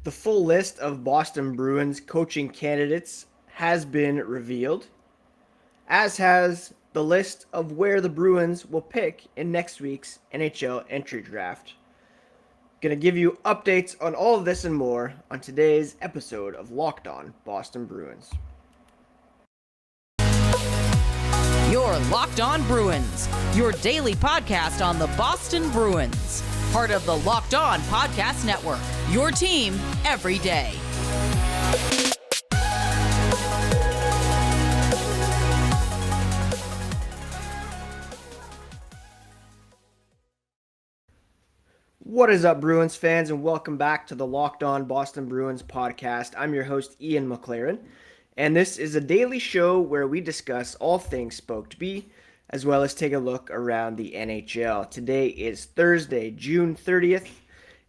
The full list of Boston Bruins coaching candidates has been revealed, as has the list of where the Bruins will pick in next week's NHL Entry Draft. Going to give you updates on all of this and more on today's episode of Locked On Boston Bruins. You're Locked On Bruins, your daily podcast on the Boston Bruins. Part of the Locked On Podcast Network, your team every day. What is up, Bruins fans, and welcome back to the Locked On Boston Bruins podcast. I'm your host, Ian McLaren, and this is a daily show where we discuss all things Spoke B, as well as take a look around the NHL. Today is Thursday, June 30th,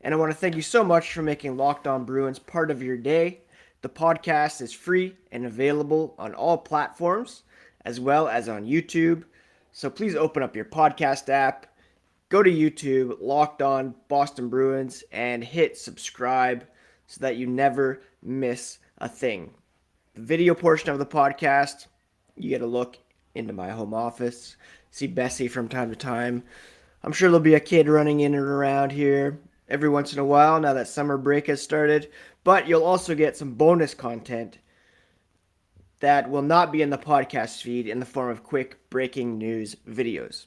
and I want to thank you so much for making Locked On Bruins part of your day. The podcast is free and available on all platforms, as well as on YouTube, so please open up your podcast app, go to YouTube, Locked On Boston Bruins, and hit subscribe so that you never miss a thing. The video portion of the podcast, you get a look into my home office, see Bessie from time to time. I'm sure there'll be a kid running in and around here every once in a while now that summer break has started, but you'll also get some bonus content that will not be in the podcast feed in the form of quick breaking news videos.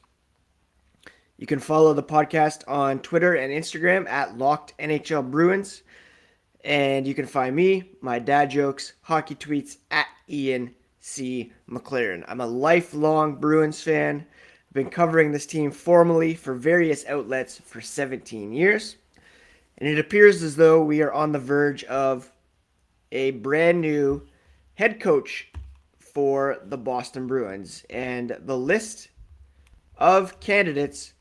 You can follow the podcast on Twitter and Instagram at Locked NHL Bruins. And you can find me, my dad jokes, hockey tweets at Ian C. McLaren. I'm a lifelong Bruins fan. I've been covering this team formally for various outlets for 17 years. And it appears as though we are on the verge of a brand new head coach for the Boston Bruins. And the list of candidates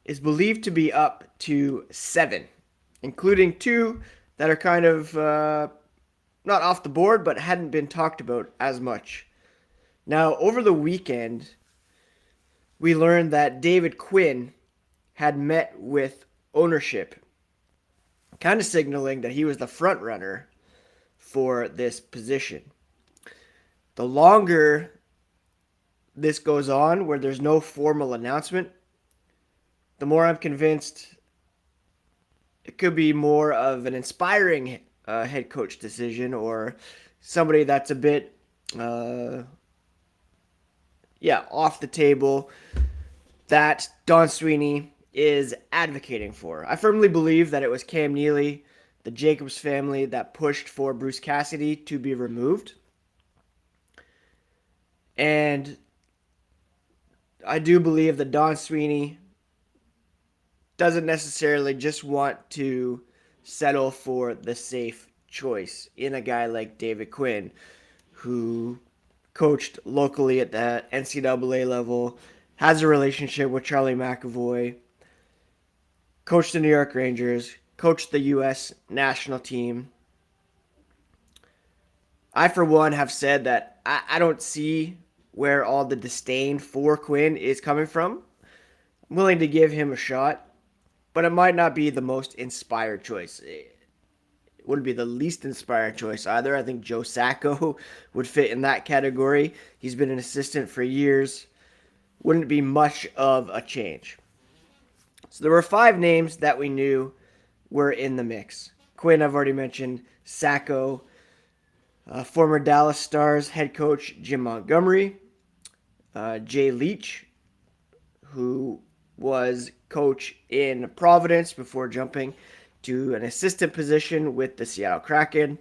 is believed to be up to 7, including 2 that are kind of not off the board, but hadn't been talked about as much. Now, over the weekend, we learned that David Quinn had met with ownership, kind of signaling that he was the front runner for this position. The longer this goes on, where there's no formal announcement, the more I'm convinced it could be more of an inspiring head coach decision, or somebody that's a bit, off the table that Don Sweeney is advocating for. I firmly believe that it was Cam Neely, the Jacobs family, that pushed for Bruce Cassidy to be removed. And I do believe that Don Sweeney doesn't necessarily just want to settle for the safe choice in a guy like David Quinn, who coached locally at the NCAA level, has a relationship with Charlie McAvoy, coached the New York Rangers, coached the U.S. national team. I, for one, have said that I don't see where all the disdain for Quinn is coming from. I'm willing to give him a shot, but it might not be the most inspired choice. It wouldn't be the least inspired choice either. I think Joe Sacco would fit in that category. He's been an assistant for years. Wouldn't be much of a change. So there were 5 names that we knew were in the mix. Quinn, I've already mentioned. Sacco, former Dallas Stars head coach Jim Montgomery, Jay Leach, who was coach in Providence before jumping to an assistant position with the Seattle Kraken,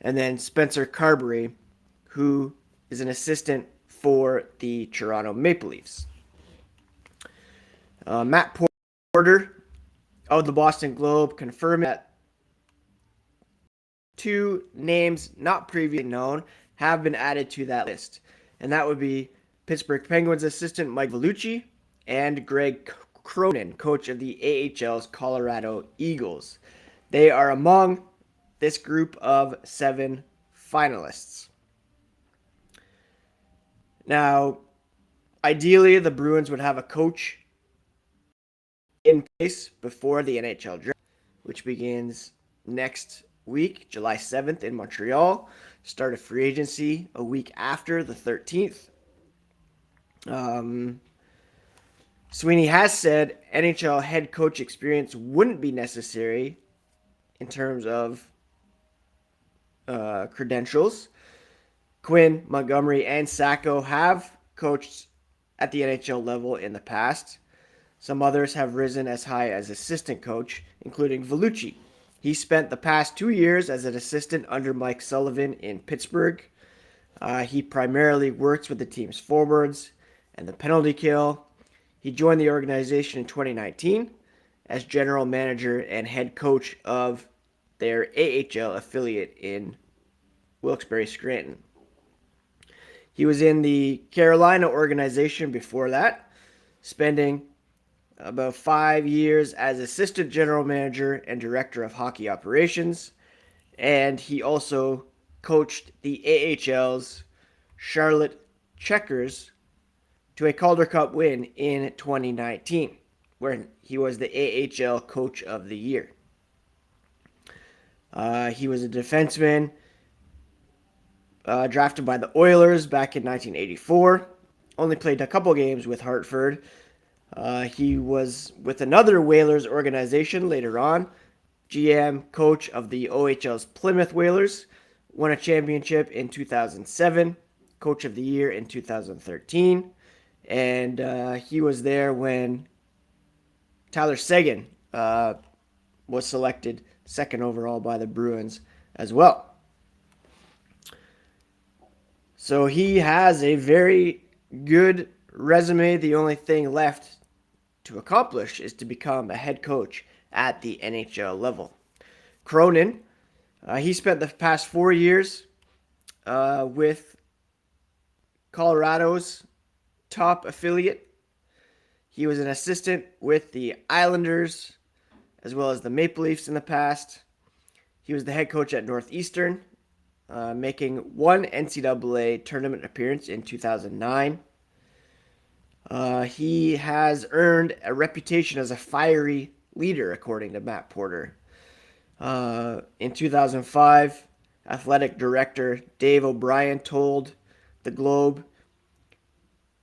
and then Spencer Carbery, who is an assistant for the Toronto Maple Leafs. Matt Porter of the Boston Globe confirmed that 2 names not previously known have been added to that list, and that would be Pittsburgh Penguins assistant Mike Vellucci and Greg Cronin, coach of the AHL's Colorado Eagles. They are among this group of 7 finalists. Now, ideally, the Bruins would have a coach in place before the NHL draft, which begins next week, July 7th in Montreal. Start of free agency a week after the 13th. Sweeney has said NHL head coach experience wouldn't be necessary in terms of credentials. Quinn, Montgomery, and Sacco have coached at the NHL level in the past. Some others have risen as high as assistant coach, including Vellucci. He spent the past 2 years as an assistant under Mike Sullivan in Pittsburgh. He primarily works with the team's forwards and the penalty kill. He joined the organization in 2019 as general manager and head coach of their AHL affiliate in Wilkes-Barre, Scranton. He was in the Carolina organization before that, spending about 5 years as assistant general manager and director of hockey operations. And he also coached the AHL's Charlotte Checkers to a Calder Cup win in 2019, where he was the AHL Coach of the Year. He was a defenseman drafted by the Oilers back in 1984. Only played a couple games with Hartford. He was with another Whalers organization later on, GM coach of the OHL's Plymouth Whalers, won a championship in 2007, coach of the year in 2013, and he was there when Tyler Seguin was selected second overall by the Bruins as well. So he has a very good resume. The only thing left to accomplish is to become a head coach at the NHL level. Cronin, he spent the past 4 years with Colorado's top affiliate. He was an assistant with the Islanders as well as the Maple Leafs in the past. He was the head coach at Northeastern, making one NCAA tournament appearance in 2009. He has earned a reputation as a fiery leader, according to Matt Porter. In 2005, athletic director Dave O'Brien told the Globe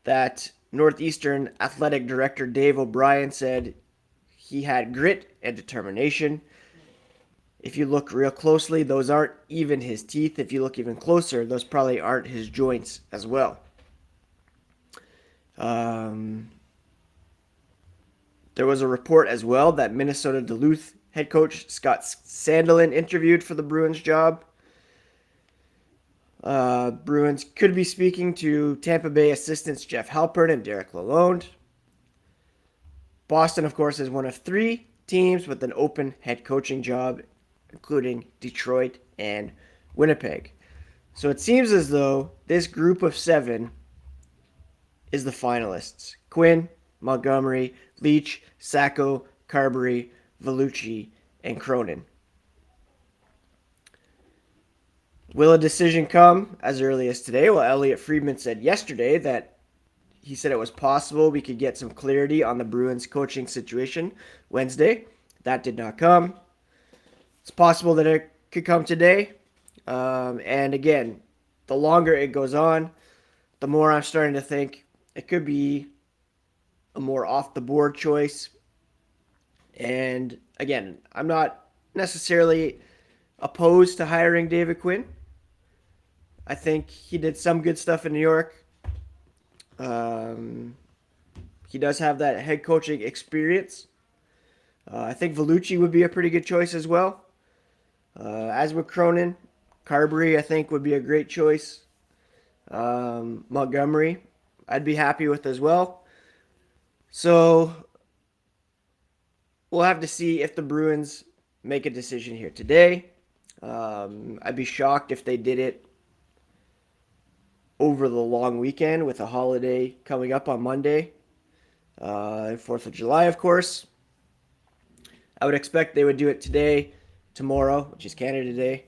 that Northeastern athletic director Dave O'Brien said he had grit and determination. If you look real closely, those aren't even his teeth. If you look even closer, those probably aren't his joints as well. There was a report as well that Minnesota Duluth head coach Scott Sandelin interviewed for the Bruins job. Bruins could be speaking to Tampa Bay assistants Jeff Halpern and Derek Lalonde. Boston, of course, is one of 3 teams with an open head coaching job, including Detroit and Winnipeg. So it seems as though this group of 7 is the finalists. Quinn, Montgomery, Leach, Sacco, Carbery, Vellucci, and Cronin. Will a decision come as early as today? Well, Elliot Friedman said yesterday that he said it was possible we could get some clarity on the Bruins coaching situation Wednesday. That did not come. It's possible that it could come today. And again, the longer it goes on, the more I'm starting to think it could be a more off-the-board choice. And again, I'm not necessarily opposed to hiring David Quinn. I think he did some good stuff in New York. He does have that head coaching experience. I think Vellucci would be a pretty good choice as well. As with Cronin, Carbery I think would be a great choice. Montgomery I'd be happy with as well. So we'll have to see if the Bruins make a decision here today. I'd be shocked if they did it over the long weekend with a holiday coming up on Monday, 4th of July, of course. I would expect they would do it today, tomorrow, which is Canada Day,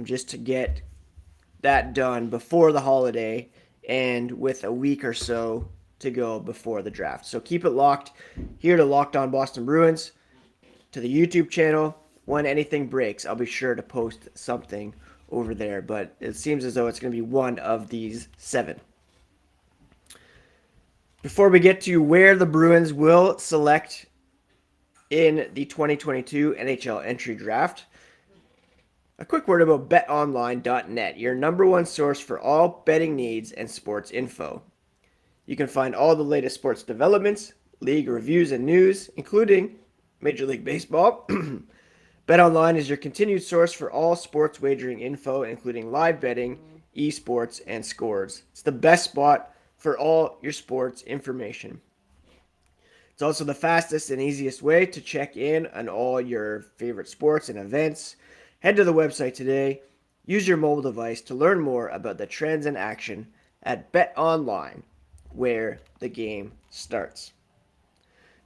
just to get that done before the holiday and with a week or so to go before the draft. So keep it locked here to Locked On Boston Bruins, to the YouTube channel, when anything breaks, I'll be sure to post something over there. But it seems as though it's going to be one of these 7. Before we get to where the Bruins will select in the 2022 NHL Entry Draft, a quick word about BetOnline.net, your number one source for all betting needs and sports info. You can find all the latest sports developments, league reviews, and news, including Major League Baseball. BetOnline is your continued source for all sports wagering info, including live betting, esports, and scores. It's the best spot for all your sports information. It's also the fastest and easiest way to check in on all your favorite sports and events. Head to the website today. Use your mobile device to learn more about the trends in action at BetOnline, where the game starts.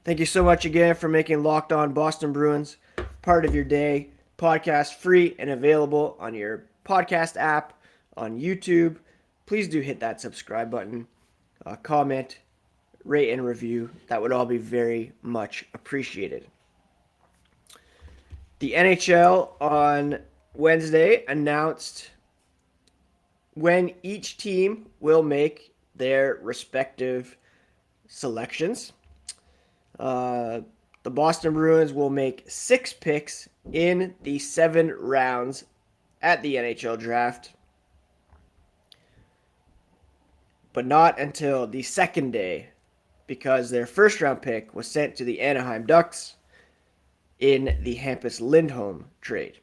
Thank you so much again for making Locked On Boston Bruins part of your day. Podcast free and available on your podcast app, on YouTube. Please do hit that subscribe button, comment, rate, and review. That would all be very much appreciated. The NHL on Wednesday announced when each team will make their respective selections. The Boston Bruins will make 6 picks in the 7 rounds at the NHL Draft, but not until the second day, because their first round pick was sent to the Anaheim Ducks in the Hampus Lindholm trade.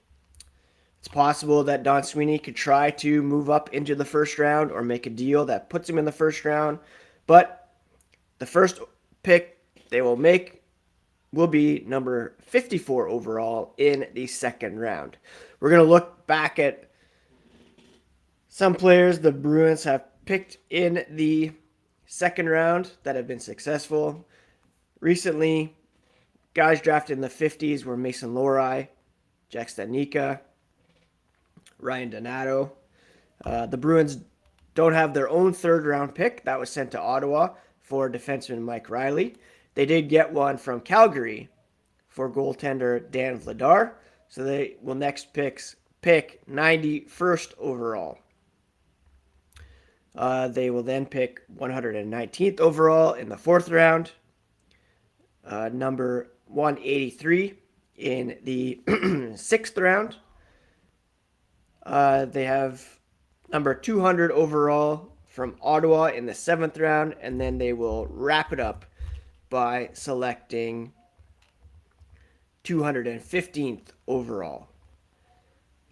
It's possible that Don Sweeney could try to move up into the first round or make a deal that puts him in the first round, but the first pick they will make will be number 54 overall in the second round. We're going to look back at some players the Bruins have picked in the second round that have been successful. Recently, guys drafted in the 50s were Mason Lohrei, Jack Stanika, Ryan Donato. The Bruins don't have their own third-round pick. That was sent to Ottawa for defenseman Mike Riley. They did get one from Calgary for goaltender Dan Vladar. So they will next pick 91st overall. They will then pick 119th overall in the 4th round. Number 183 in the 6th round. They have number 200 overall from Ottawa in the 7th round. And then they will wrap it up by selecting 215th overall.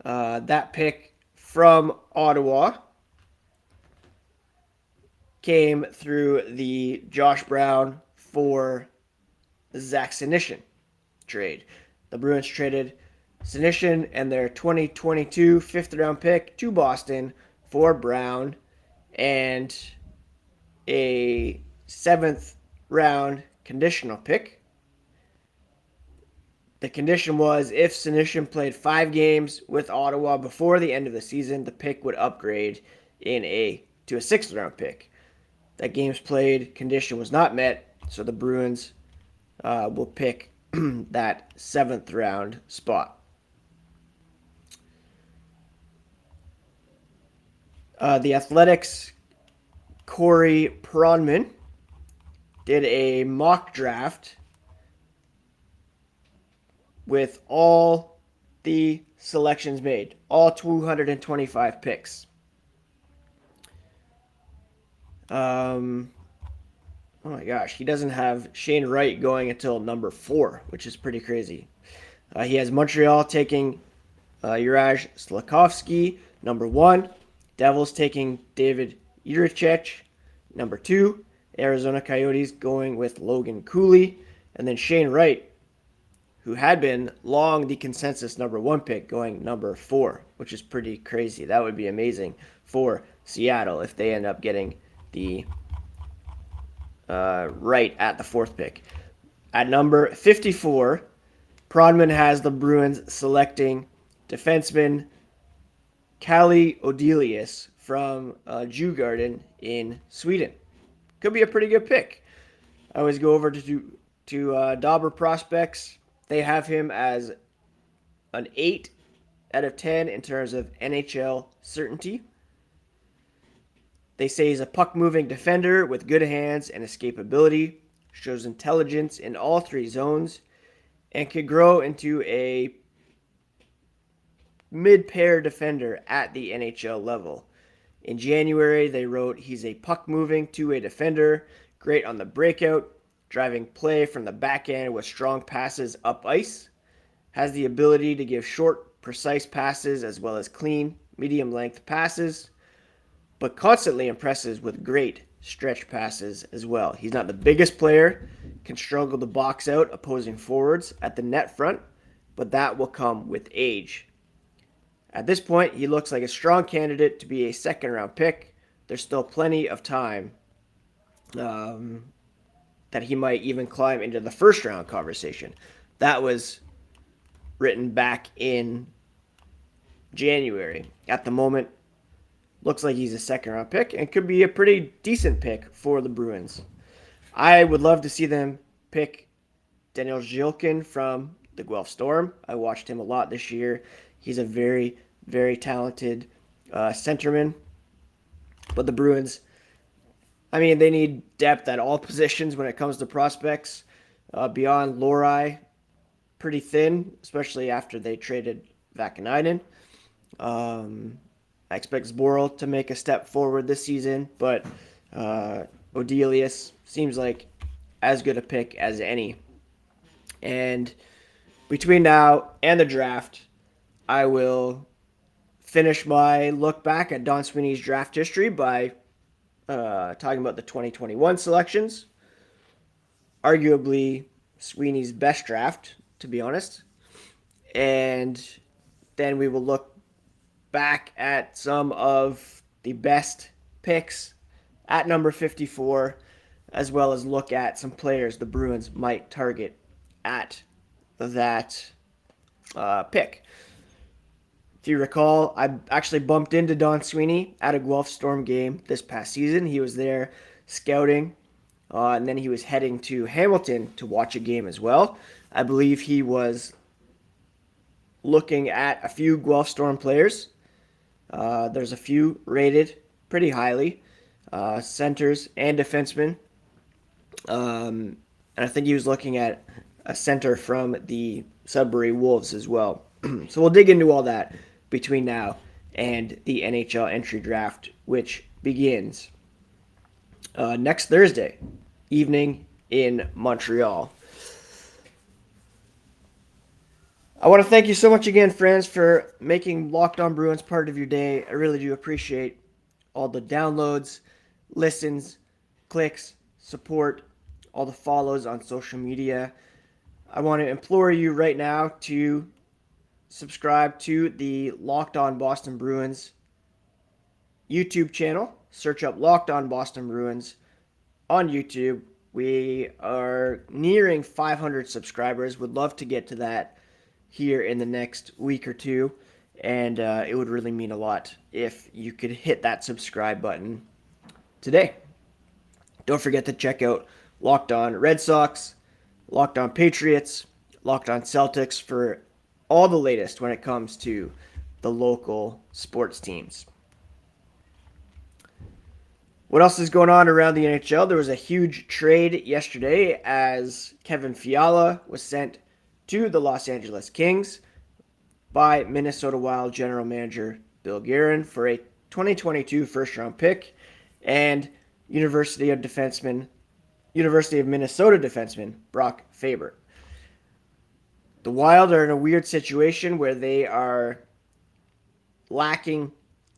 That pick from Ottawa came through the Josh Brown for Zach Senyshyn trade. The Bruins traded Senyshyn and their 2022 5th-round pick to Boston for Brown and a 7th-round conditional pick. The condition was if Senyshyn played 5 games with Ottawa before the end of the season, the pick would upgrade to a 6th-round pick. That games played condition was not met, so the Bruins will pick that 7th-round spot. The Athletics' Corey Pronman did a mock draft with all the selections made, all 225 picks. Oh my gosh, he doesn't have Shane Wright going until number 4, which is pretty crazy. He has Montreal taking Juraj Slafkovsky, number 1. Devils taking David Jiricek, number 2. Arizona Coyotes going with Logan Cooley. And then Shane Wright, who had been long the consensus number 1 pick, going number 4, which is pretty crazy. That would be amazing for Seattle if they end up getting the Wright at the 4th pick. At number 54, Pronman has the Bruins selecting defenseman Calle Odelius from Djurgården in Sweden. Could be a pretty good pick. I always go over to Dauber Prospects. They have him as an 8 out of 10 in terms of NHL certainty. They say he's a puck-moving defender with good hands and escapability, shows intelligence in all three zones, and could grow into a mid-pair defender at the NHL level. In January, they wrote he's a puck-moving two-way defender, great on the breakout, driving play from the back end with strong passes up ice, has the ability to give short, precise passes as well as clean, medium-length passes, but constantly impresses with great stretch passes as well. He's not the biggest player, can struggle to box out opposing forwards at the net front, but that will come with age. At this point, he looks like a strong candidate to be a second-round pick. There's still plenty of time that he might even climb into the first-round conversation. That was written back in January. At the moment, looks like he's a second-round pick and could be a pretty decent pick for the Bruins. I would love to see them pick Daniel Zhilkin from the Guelph Storm. I watched him a lot this year. He's a very, very talented centerman. But the Bruins, I mean, they need depth at all positions when it comes to prospects. Beyond Lori, pretty thin, especially after they traded Vakanainen. I expect Zboril to make a step forward this season, but Odelius seems like as good a pick as any. And between now and the draft, I will finish my look back at Don Sweeney's draft history by talking about the 2021 selections. Arguably Sweeney's best draft, to be honest. And then we will look back at some of the best picks at number 54, as well as look at some players the Bruins might target at that pick. If you recall, I actually bumped into Don Sweeney at a Guelph Storm game this past season. He was there scouting, and then he was heading to Hamilton to watch a game as well. I believe he was looking at a few Guelph Storm players. There's a few rated pretty highly, centers and defensemen. And I think he was looking at a center from the Sudbury Wolves as well. So we'll dig into all that between now and the NHL Entry Draft, which begins next Thursday evening in Montreal. I want to thank you so much again, friends, for making Locked On Bruins part of your day. I really do appreciate all the downloads, listens, clicks, support, all the follows on social media. I want to implore you right now to subscribe to the Locked On Boston Bruins YouTube channel. Search up Locked On Boston Bruins on YouTube. We are nearing 500 subscribers. Would love to get to that here in the next week or two, and it would really mean a lot if you could hit that subscribe button today. Don't forget to check out Locked On Red Sox, Locked On Patriots, Locked On Celtics for all the latest when it comes to the local sports teams. What else is going on around the NHL? There was a huge trade yesterday as Kevin Fiala was sent to the Los Angeles Kings by Minnesota Wild general manager Bill Guerin for a 2022 first-round pick and University of Minnesota defenseman Brock Faber. The Wild are in a weird situation where they are lacking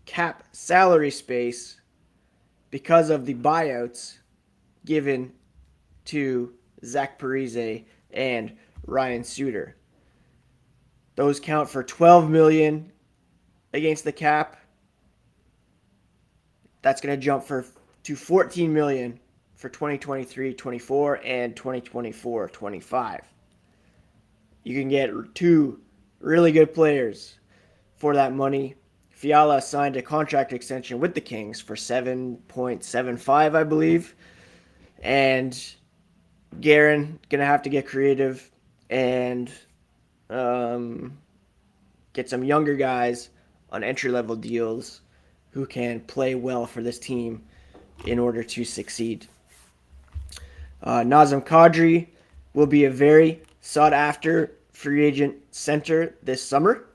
cap salary space because of the buyouts given to Zach Parise and Ryan Suter. Those count for $12 million against the cap. That's going to jump to $14 million for 2023-24 and 2024-25. You can get two really good players for that money. Fiala signed a contract extension with the Kings for $7.75, I believe. And Guerin going to have to get creative and get some younger guys on entry-level deals who can play well for this team in order to succeed. Nazem Kadri will be a very sought-after free agent center this summer.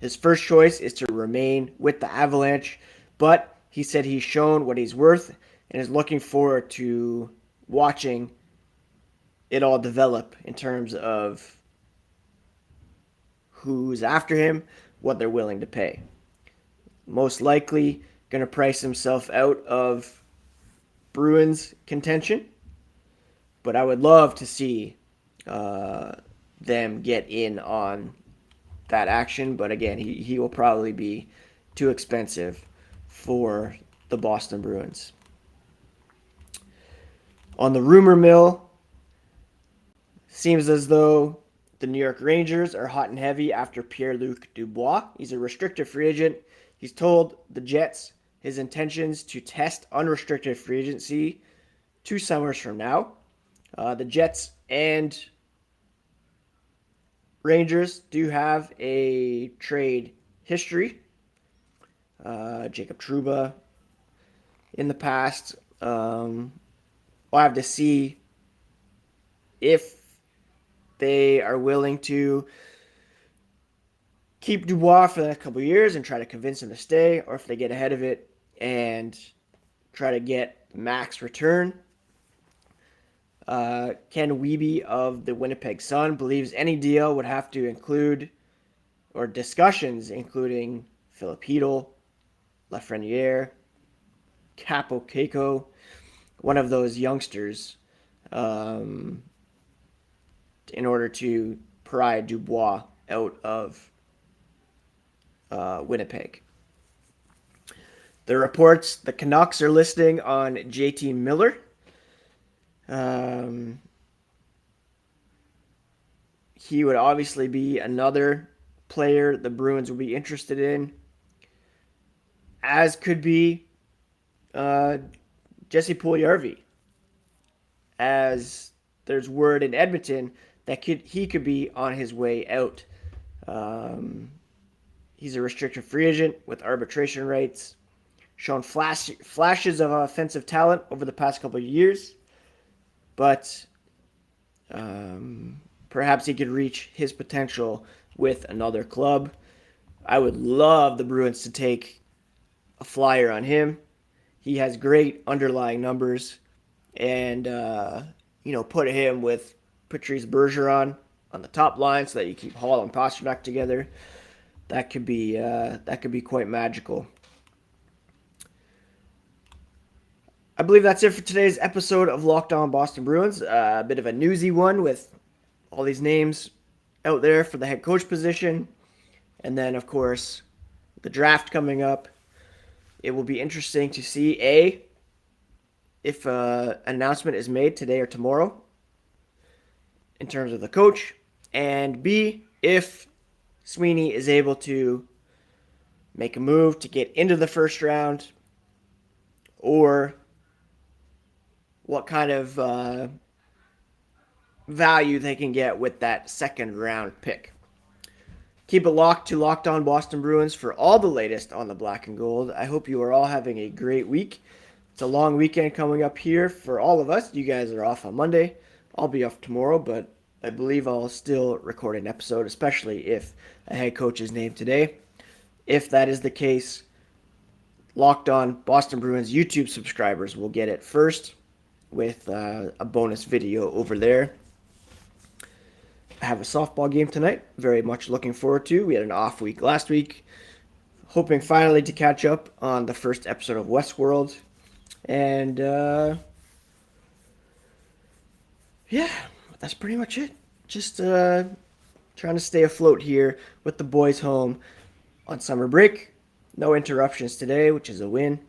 His first choice is to remain with the Avalanche, but he said he's shown what he's worth and is looking forward to watching it all develop in terms of who's after him, what they're willing to pay. Most likely going to price himself out of Bruins contention, but I would love to see them get in on that action. But again, he will probably be too expensive for the Boston Bruins. On the rumor mill, seems as though the New York Rangers are hot and heavy after Pierre-Luc Dubois. He's a restricted free agent. He's told the Jets his intentions to test unrestricted free agency 2 summers from now. The Jets and Rangers do have a trade history. Jacob Trouba in the past. We'll have to see if they are willing to keep Dubois for the next couple of years and try to convince him to stay, or if they get ahead of it and try to get max return. Ken Wiebe of the Winnipeg Sun believes any deal would have to include, or discussions including Filipino, Lafreniere, Capo Keiko, one of those youngsters, in order to pry Dubois out of Winnipeg. The reports the Canucks are listing on JT Miller. He would obviously be another player the Bruins would be interested in, as could be Jesse Puljujarvi, as there's word in Edmonton that he could be on his way out. He's a restricted free agent with arbitration rights, shown flashes of offensive talent over the past couple of years, but perhaps he could reach his potential with another club. I would love the Bruins to take a flyer on him. He has great underlying numbers, and put him with Patrice Bergeron on the top line so that you keep Hall and Pasternak together. That could be quite magical. I believe that's it for today's episode of Locked On Boston Bruins. A bit of a newsy one with all these names out there for the head coach position. And then, of course, the draft coming up. It will be interesting to see, if an announcement is made today or tomorrow in terms of the coach, and B, if Sweeney is able to make a move to get into the first round, or what kind of value they can get with that second round pick. Keep it locked to Locked On Boston Bruins for all the latest on the black and gold. I hope you are all having a great week. It's a long weekend coming up here for all of us. You guys are off on Monday. I'll be off tomorrow, but I believe I'll still record an episode, especially if a head coach is named today. If that is the case, Locked On Boston Bruins YouTube subscribers will get it first with a bonus video over there. I have a softball game tonight. Very much looking forward to. We had an off week last week. Hoping finally to catch up on the first episode of Westworld. And that's pretty much it. Just trying to stay afloat here with the boys home on summer break. No interruptions today, which is a win.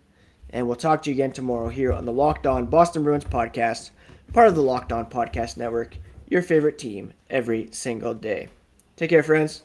And we'll talk to you again tomorrow here on the Locked On Boston Bruins podcast, part of the Locked On Podcast Network, your favorite team every single day. Take care, friends.